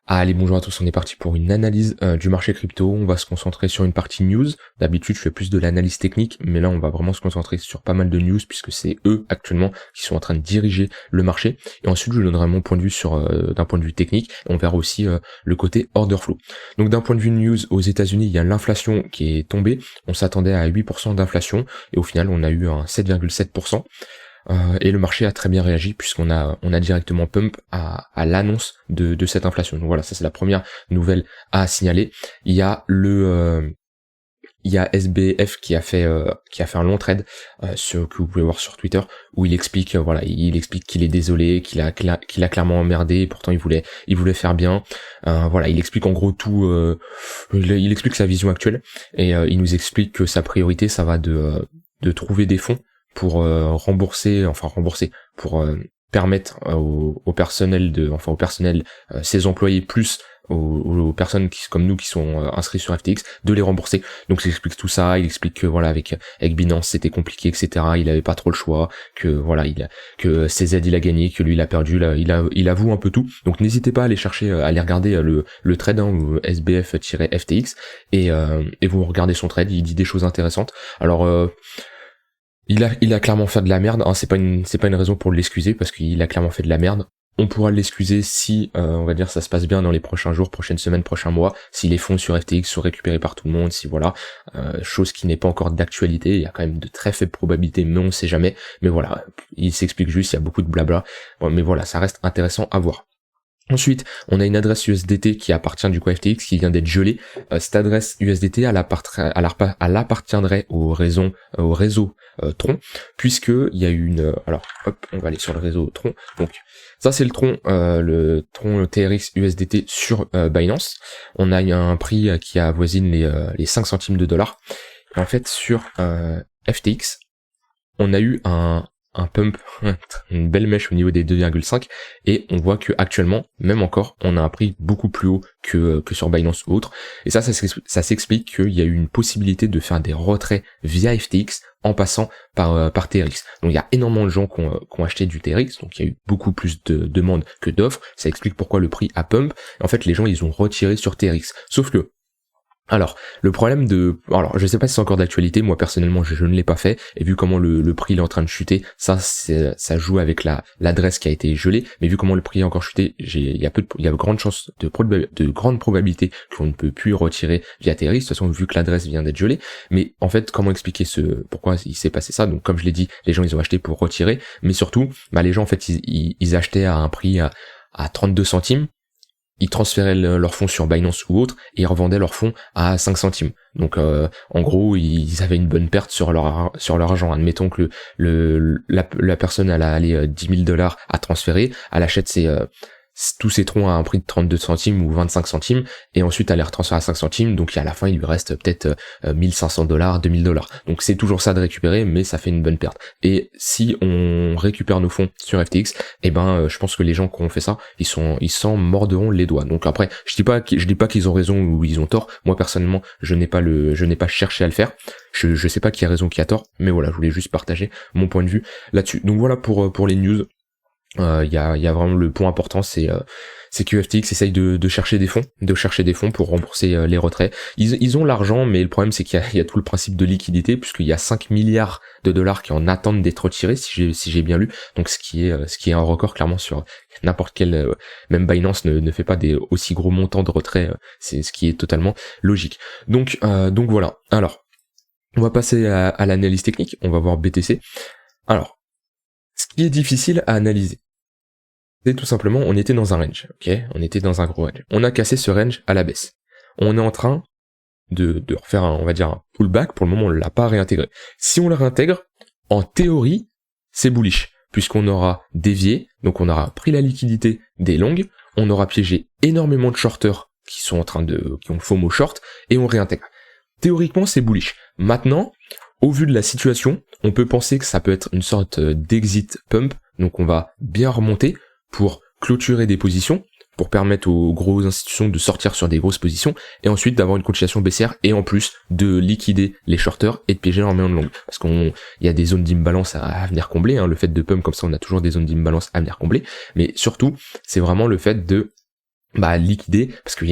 Allez, bonjour à tous, on est parti pour une analyse du marché crypto. On va se concentrer sur une partie news. D'habitude, je fais plus de l'analyse technique, mais là, on va vraiment se concentrer sur pas mal de news, puisque c'est eux, actuellement, qui sont en train de diriger le marché. Et ensuite, je donnerai mon point de vue sur d'un point de vue technique. On verra aussi le côté order flow. Donc, d'un point de vue news, aux États-Unis, il y a l'inflation qui est tombée. On s'attendait à 8% d'inflation, et au final, on a eu un 7,7%. Et le marché a très bien réagi puisqu'on a directement pump à l'annonce de cette inflation. Donc voilà, ça c'est la première nouvelle à signaler. Il y a il y a SBF qui a fait un long trade que vous pouvez voir sur Twitter où il explique il explique qu'il est désolé, qu'il a clairement emmerdé et pourtant il voulait faire bien. Il explique en gros tout, il explique sa vision actuelle et il nous explique que sa priorité ça va de trouver des fonds pour rembourser, pour permettre au personnel ses employés plus aux personnes qui comme nous qui sont inscrits sur FTX de les rembourser. Donc il explique tout ça, il explique que avec Binance c'était compliqué, etc. Il avait pas trop le choix, que que CZ il a gagné, que lui il a perdu, là, il avoue un peu tout. Donc n'hésitez pas à aller chercher, à aller regarder le trade SBF-FTX et vous regardez son trade, il dit des choses intéressantes. Alors il a clairement fait de la merde, hein, c'est pas une raison pour l'excuser parce qu'il a clairement fait de la merde. On pourra l'excuser si, on va dire, ça se passe bien dans les prochains jours, prochaines semaines, prochains mois, si les fonds sur FTX sont récupérés par tout le monde, si chose qui n'est pas encore d'actualité, il y a quand même de très faibles probabilités, mais on sait jamais. Mais voilà, il s'explique juste, il y a beaucoup de blabla, mais voilà, ça reste intéressant à voir. Ensuite, on a une adresse USDT qui appartient du coup à FTX, qui vient d'être gelée. Cette adresse USDT, elle appartiendrait au réseau Tron, puisque il y a eu on va aller sur le réseau Tron. Donc ça c'est le Tron TRX USDT sur Binance. On a eu un prix qui avoisine les 5 centimes de dollars. Et en fait sur FTX, on a eu un pump, une belle mèche au niveau des 2,5 et on voit que actuellement, même encore, on a un prix beaucoup plus haut que sur Binance ou autre. Et ça s'explique qu'il y a eu une possibilité de faire des retraits via FTX en passant par TRX. Donc il y a énormément de gens qui ont acheté du TRX, donc il y a eu beaucoup plus de demandes que d'offres. Ça explique pourquoi le prix a pump. En fait, les gens ils ont retiré sur TRX. Sauf que le problème je sais pas si c'est encore d'actualité, moi personnellement je ne l'ai pas fait, et vu comment le prix est en train de chuter, ça joue avec l'adresse qui a été gelée, mais vu comment le prix a encore chuté, il y a de grandes chances, de grandes probabilités qu'on ne peut plus retirer via TRX, de toute façon vu que l'adresse vient d'être gelée. Mais en fait, comment expliquer pourquoi il s'est passé ça? Donc comme je l'ai dit, les gens ils ont acheté pour retirer, mais surtout, les gens en fait ils achetaient à un prix à 32 centimes, ils transféraient leurs fonds sur Binance ou autre et ils revendaient leurs fonds à 5 centimes. Donc en gros, ils avaient une bonne perte sur leur argent. Admettons que la personne elle a allé 10 000 $ à transférer, elle achète tous ses troncs à un prix de 32 centimes ou 25 centimes et ensuite elle les retransfère à 5 centimes, donc à la fin il lui reste peut-être 1500 $, 2000 $. Donc c'est toujours ça de récupérer, mais ça fait une bonne perte. Et si on récupère nos fonds sur FTX, je pense que les gens qui ont fait ça, ils s'en mordront les doigts. Donc après, je dis pas qu'ils ont raison ou ils ont tort. Moi personnellement, je n'ai pas cherché à le faire. Je sais pas qui a raison, qui a tort, mais voilà, je voulais juste partager mon point de vue là-dessus. Donc voilà pour les news. Il y a vraiment le point important, c'est que FTX essaye de chercher des fonds pour rembourser les retraits. Ils ont l'argent, mais le problème c'est qu'il y a tout le principe de liquidité, puisqu'il y a 5 milliards de dollars qui en attendent d'être retirés, si j'ai bien lu. Donc ce qui est un record clairement sur n'importe quel, même Binance ne fait pas des aussi gros montants de retraits, c'est ce qui est totalement logique. Donc voilà. Alors, on va passer à l'analyse technique, on va voir BTC. Alors, ce qui est difficile à analyser, c'est tout simplement, on était dans un range, ok? On était dans un gros range. On a cassé ce range à la baisse. On est en train de refaire un pullback. Pour le moment, on l'a pas réintégré. Si on le réintègre, en théorie, c'est bullish, puisqu'on aura dévié, donc on aura pris la liquidité des longues, on aura piégé énormément de shorters qui ont FOMO short, et on réintègre. Théoriquement, c'est bullish. Maintenant, au vu de la situation, on peut penser que ça peut être une sorte d'exit pump, donc on va bien remonter pour clôturer des positions, pour permettre aux grosses institutions de sortir sur des grosses positions, et ensuite d'avoir une continuation baissière, et en plus de liquider les shorters et de piéger énormément de longues. Parce qu'il y a des zones d'imbalance à venir combler, le fait de pump comme ça, on a toujours des zones d'imbalance à venir combler, mais surtout, c'est vraiment le fait de liquider, parce que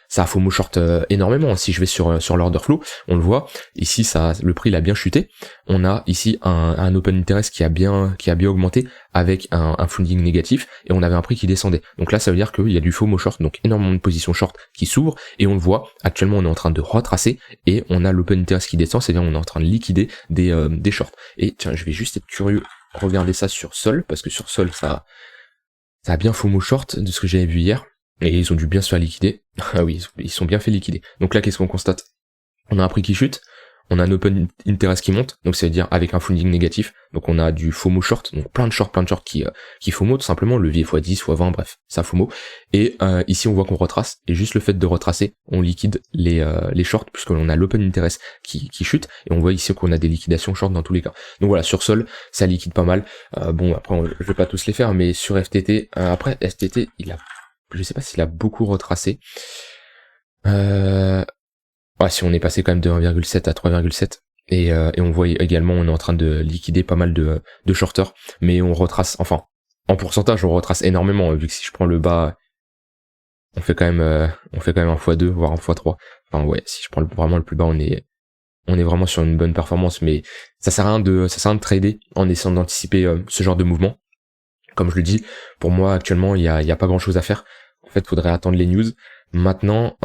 ça a FOMO short énormément. Si je vais sur l'order flow, on le voit ici, le prix il a bien chuté. On a ici un open interest qui a bien augmenté avec un funding négatif, et on avait un prix qui descendait. Donc là ça veut dire qu'il y a du FOMO short, donc énormément de positions short qui s'ouvrent, et on le voit actuellement on est en train de retracer, et on a l'open interest qui descend, c'est-à-dire on est en train de liquider des shorts. Et tiens, je vais juste être curieux, regarder ça sur Sol, parce que sur Sol ça a bien FOMO short de ce que j'avais vu hier. Et ils ont dû bien se faire liquider. Ah oui, ils sont bien fait liquider. Donc là, qu'est-ce qu'on constate? On a un prix qui chute, on a un open interest qui monte, donc ça veut dire avec un funding négatif, donc on a du FOMO short, donc plein de shorts qui FOMO, tout simplement, levier x10, x20, bref, ça FOMO. Et ici, on voit qu'on retrace, et juste le fait de retracer, on liquide les shorts, puisqu'on a l'open interest qui chute, et on voit ici qu'on a des liquidations short dans tous les cas. Donc voilà, sur Sol, ça liquide pas mal. Bon, après, je vais pas tous les faire, mais sur FTT, après, FTT, je sais pas s'il a beaucoup retracé. Si on est passé quand même de 1,7 à 3,7. Et on voit également, on est en train de liquider pas mal de shorters. Mais on retrace, enfin, en pourcentage, on retrace énormément, vu que si je prends le bas, on fait quand même un x2, voire un x3. Enfin, ouais, si je prends vraiment le plus bas, on est vraiment sur une bonne performance. Mais ça sert à rien de trader en essayant d'anticiper ce genre de mouvement. Comme je le dis, pour moi, actuellement, il y a pas grand chose à faire. En fait, faudrait attendre les news. Maintenant,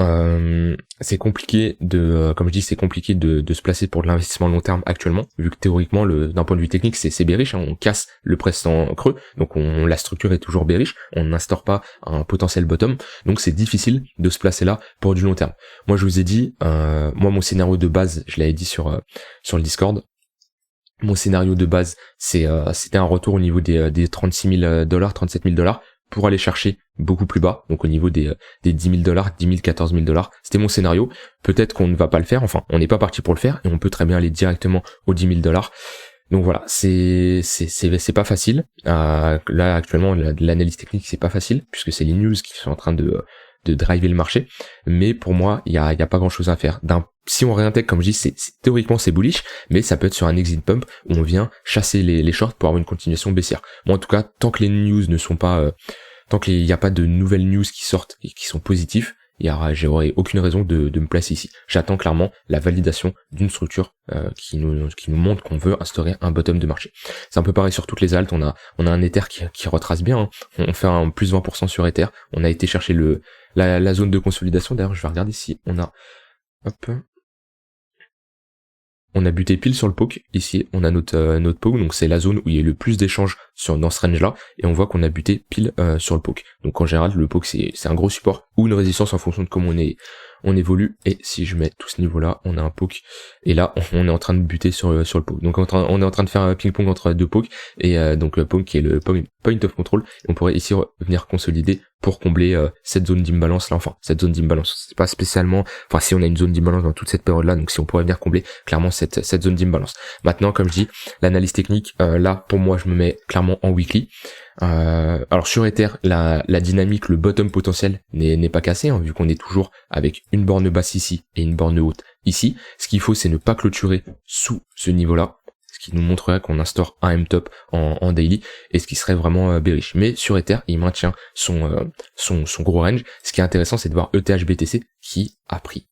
c'est compliqué comme je dis, c'est compliqué de se placer pour de l'investissement long terme actuellement, vu que théoriquement, d'un point de vue technique, c'est bearish, hein, on casse le précédent creux, donc la structure est toujours bearish, on n'instaure pas un potentiel bottom, donc c'est difficile de se placer là pour du long terme. Moi, je vous ai dit, moi, mon scénario de base, je l'avais dit sur le Discord. Mon scénario de base, c'était un retour au niveau des 36 000 $, 37 000 $, pour aller chercher beaucoup plus bas, donc au niveau des 10 000 $, 10 000, 14 000 $. C'était mon scénario. Peut-être qu'on ne va pas le faire, enfin, on n'est pas parti pour le faire, et on peut très bien aller directement aux 10 000 $. Donc voilà, c'est pas facile. Là, actuellement, l'analyse technique, c'est pas facile, puisque c'est les news qui sont en train de driver le marché. Mais pour moi, il y a pas grand chose à faire. Si on réintègre, comme je dis, théoriquement c'est bullish, mais ça peut être sur un exit pump où on vient chasser les shorts pour avoir une continuation baissière. Moi, en tout cas, tant que les news ne sont pas, tant qu'il n'y a pas de nouvelles news qui sortent et qui sont positives, j'aurais aucune raison de me placer ici. J'attends clairement la validation d'une structure qui nous montre qu'on veut instaurer un bottom de marché. C'est un peu pareil sur toutes les altes. On a un Ether qui retrace bien, hein. On fait un plus 20% sur Ether. On a été chercher la zone de consolidation. D'ailleurs, je vais regarder si on a, hop, on a buté pile sur le poke. Ici, on a notre poke, donc c'est la zone où il y a le plus d'échanges dans ce range-là, et on voit qu'on a buté pile sur le poke. Donc en général, le poke c'est un gros support ou une résistance en fonction de comment on évolue. Et si je mets tout ce niveau-là, on a un poke, et là on est en train de buter sur le poke. Donc on est en train de faire un ping-pong entre deux pokes, et donc le poke qui est le point of control. Et on pourrait ici venir consolider pour combler cette zone d'imbalance là, enfin cette zone d'imbalance, c'est pas spécialement, enfin si on a une zone d'imbalance dans toute cette période là, donc si on pourrait venir combler clairement cette zone d'imbalance. Maintenant, comme je dis, l'analyse technique, là pour moi je me mets clairement en weekly. Alors sur Ether, la dynamique, le bottom potentiel n'est pas cassé, hein, vu qu'on est toujours avec une borne basse ici et une borne haute ici. Ce qu'il faut, c'est ne pas clôturer sous ce niveau là, ce qui nous montrerait qu'on instaure un M-top en daily, et ce qui serait vraiment bearish. Mais sur Ether, il maintient son gros range. Ce qui est intéressant, c'est de voir ETH-BTC qui a pris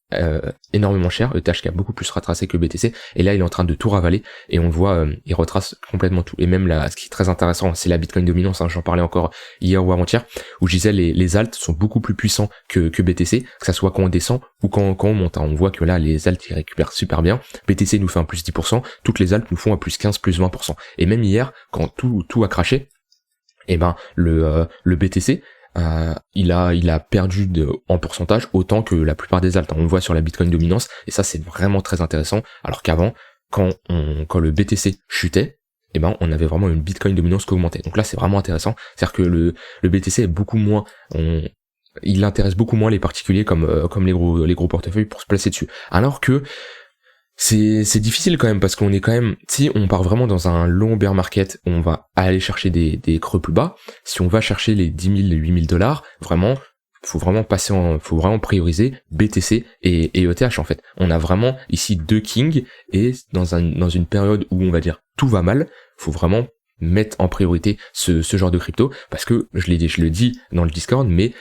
énormément cher, ETH qui a beaucoup plus retracé que BTC, et là il est en train de tout ravaler, et on le voit, il retrace complètement tout. Et même là, ce qui est très intéressant, c'est la Bitcoin dominance, hein, j'en parlais encore hier ou avant-hier, où je disais les alts sont beaucoup plus puissants que BTC, que ça soit quand on descend ou quand on monte, hein. On voit que là les alts ils récupèrent super bien, BTC nous fait un plus 10%, toutes les alts nous font un plus 15, plus 20%. Et même hier, quand tout a craché, et ben le BTC, il a perdu en pourcentage autant que la plupart des alts. On le voit sur la Bitcoin dominance, et ça c'est vraiment très intéressant. Alors qu'avant, quand le BTC chutait, eh ben on avait vraiment une Bitcoin dominance qui augmentait. Donc là c'est vraiment intéressant, c'est-à-dire que le BTC est beaucoup moins, il intéresse beaucoup moins les particuliers comme les gros portefeuilles pour se placer dessus. Alors que c'est difficile quand même, parce qu'on est quand même, si on part vraiment dans un long bear market, on va aller chercher des creux plus bas. Si on va chercher les 10 000, les 8 000 $, vraiment, faut vraiment prioriser BTC et ETH en fait. On a vraiment ici deux kings, et dans une période où on va dire tout va mal, faut vraiment mettre en priorité ce genre de crypto, parce que je le dis dans le Discord, mais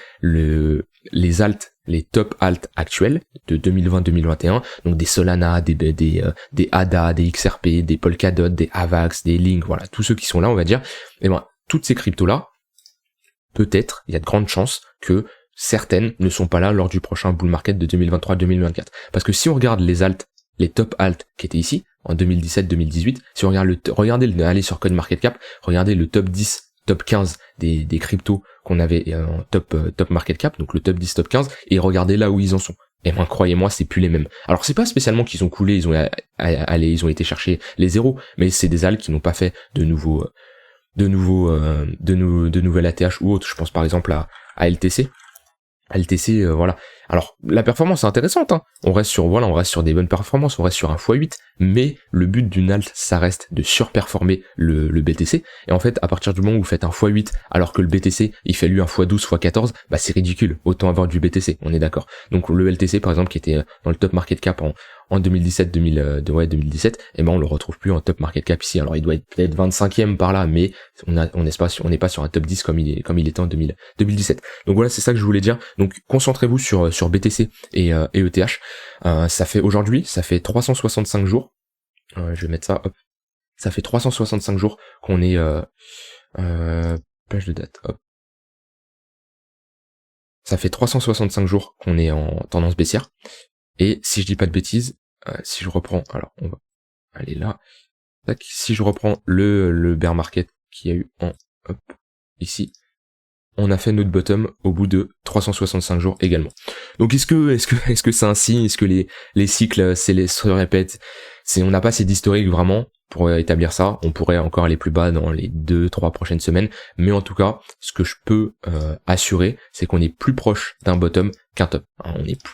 les alts, les top alts actuels de 2020-2021, donc des Solana, des ADA, des XRP, des Polkadot, des AVAX, des Link, voilà, tous ceux qui sont là, on va dire, et ben, toutes ces cryptos-là, peut-être, il y a de grandes chances que certaines ne sont pas là lors du prochain bull market de 2023-2024. Parce que si on regarde les alts, les top alts qui étaient ici, en 2017-2018, si on regarde allez sur CoinMarketCap, regardez le top 10, top 15 des cryptos qu'on avait en top market cap, donc le top 10, top 15, et regardez là où ils en sont. Et ben, croyez-moi, c'est plus les mêmes. Alors c'est pas spécialement qu'ils ont coulé, ils ont été chercher les zéros, mais c'est des alts qui n'ont pas fait de nouvelles ATH ou autres. Je pense par exemple à LTC. LTC, voilà. Alors, la performance est intéressante, hein. On reste sur des bonnes performances, on reste sur un x8, mais le but d'une alt, ça reste de surperformer le BTC. Et en fait, à partir du moment où vous faites un x8, alors que le BTC, il fait lui un x12, x14, bah, c'est ridicule. Autant avoir du BTC, on est d'accord. Donc, le LTC, par exemple, qui était dans le top market cap en 2017, 2017, et ben on le retrouve plus en top market cap ici. Alors il doit être peut-être 25e par là, mais on n'est pas sur un top 10 comme il était en 2017. Donc voilà, c'est ça que je voulais dire. Donc concentrez-vous sur BTC et ETH. Ça fait 365 jours. Je vais mettre ça, hop. Ça fait 365 jours qu'on est page de date, hop. Ça fait 365 jours qu'on est en tendance baissière. Et si je dis pas de bêtises, si je reprends, alors on va aller là, tac, si je reprends le bear market qu'il y a eu ici, on a fait notre bottom au bout de 365 jours également. Donc est-ce que c'est un signe, est-ce que les cycles se répètent, on n'a pas assez d'historique vraiment pour établir ça, on pourrait encore aller plus bas dans les 2-3 prochaines semaines, mais en tout cas, ce que je peux assurer, c'est qu'on est plus proche d'un bottom qu'un top.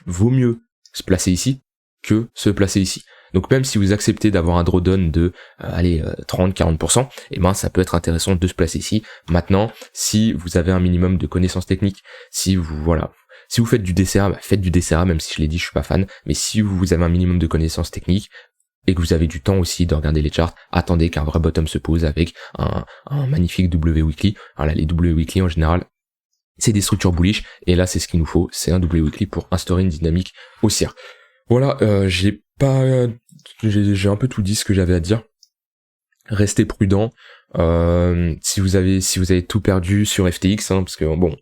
Vaut mieux se placer ici que se placer ici. Donc même si vous acceptez d'avoir un drawdown de 30-40%, et ben ça peut être intéressant de se placer ici. Maintenant, si vous avez un minimum de connaissances techniques, si vous faites du DCA, faites du DCA, même si je l'ai dit, je suis pas fan, mais si vous avez un minimum de connaissances techniques et que vous avez du temps aussi de regarder les charts, attendez qu'un vrai bottom se pose avec un magnifique W weekly. Alors là, les W weekly en général, c'est des structures bullish, et là c'est ce qu'il nous faut, c'est un W weekly pour instaurer une dynamique haussière. Voilà, j'ai un peu tout dit ce que j'avais à dire. Restez prudent. Si vous avez tout perdu sur FTX, hein, parce que bon,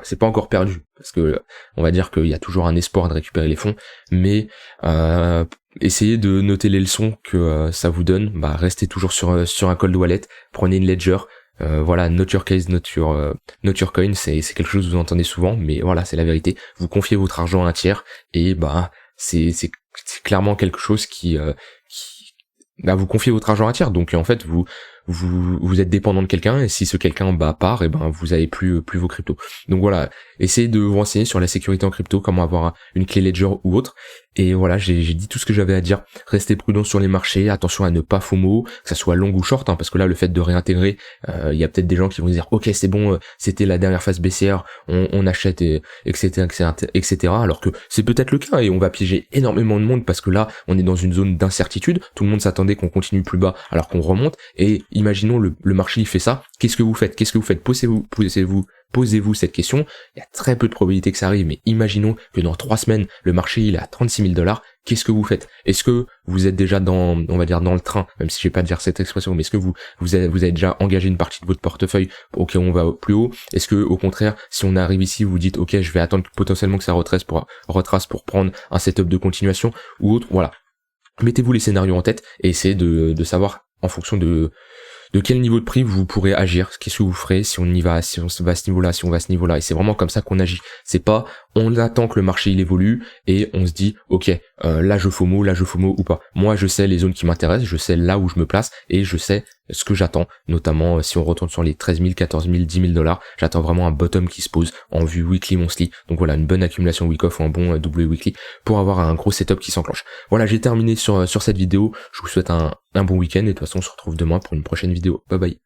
c'est pas encore perdu, parce que on va dire qu'il y a toujours un espoir de récupérer les fonds, mais essayez de noter les leçons que ça vous donne. Bah, restez toujours sur un cold wallet, prenez une ledger. Voilà, not your case, not your coin, c'est quelque chose que vous entendez souvent, mais voilà, c'est la vérité. Vous confiez votre argent à un tiers, et bah c'est clairement quelque chose qui vous confiez votre argent à un tiers, donc en fait vous êtes dépendant de quelqu'un, et si ce quelqu'un part, et ben vous avez plus vos cryptos. Donc voilà, essayez de vous renseigner sur la sécurité en crypto, comment avoir une clé Ledger ou autre. Et voilà, j'ai dit tout ce que j'avais à dire. Restez prudent sur les marchés, attention à ne pas FOMO, que ça soit long ou short, hein, parce que là le fait de réintégrer, il y a peut-être des gens qui vont dire ok c'est bon, c'était la dernière phase baissière, on achète, etc., alors que c'est peut-être le cas, et on va piéger énormément de monde, parce que là on est dans une zone d'incertitude, tout le monde s'attendait qu'on continue plus bas alors qu'on remonte, et imaginons le marché il fait ça, qu'est-ce que vous faites? Posez-vous cette question. Il y a très peu de probabilité que ça arrive, mais imaginons que dans 3 semaines, le marché il est à 36 000 $, qu'est-ce que vous faites? Est-ce que vous êtes déjà dans le train, même si je vais pas dire cette expression, mais est-ce que vous avez déjà engagé une partie de votre portefeuille au cas où on va plus haut? Est-ce que, au contraire, si on arrive ici, vous dites, ok, je vais attendre potentiellement que ça retrace pour prendre un setup de continuation ou autre? Voilà. Mettez-vous les scénarios en tête et essayez de savoir en fonction de quel niveau de prix vous pourrez agir, qu'est-ce que vous ferez si on va à ce niveau-là, et c'est vraiment comme ça qu'on agit. C'est pas on attend que le marché il évolue et on se dit ok là je FOMO ou pas. Moi je sais les zones qui m'intéressent, je sais là où je me place et je sais ce que j'attends, notamment si on retourne sur les 13 000, 14 000, 10 000 $, j'attends vraiment un bottom qui se pose en vue weekly, monthly, donc voilà, une bonne accumulation week-off ou un bon W weekly pour avoir un gros setup qui s'enclenche. Voilà, j'ai terminé sur cette vidéo, je vous souhaite un bon week-end, et de toute façon on se retrouve demain pour une prochaine vidéo. Bye bye.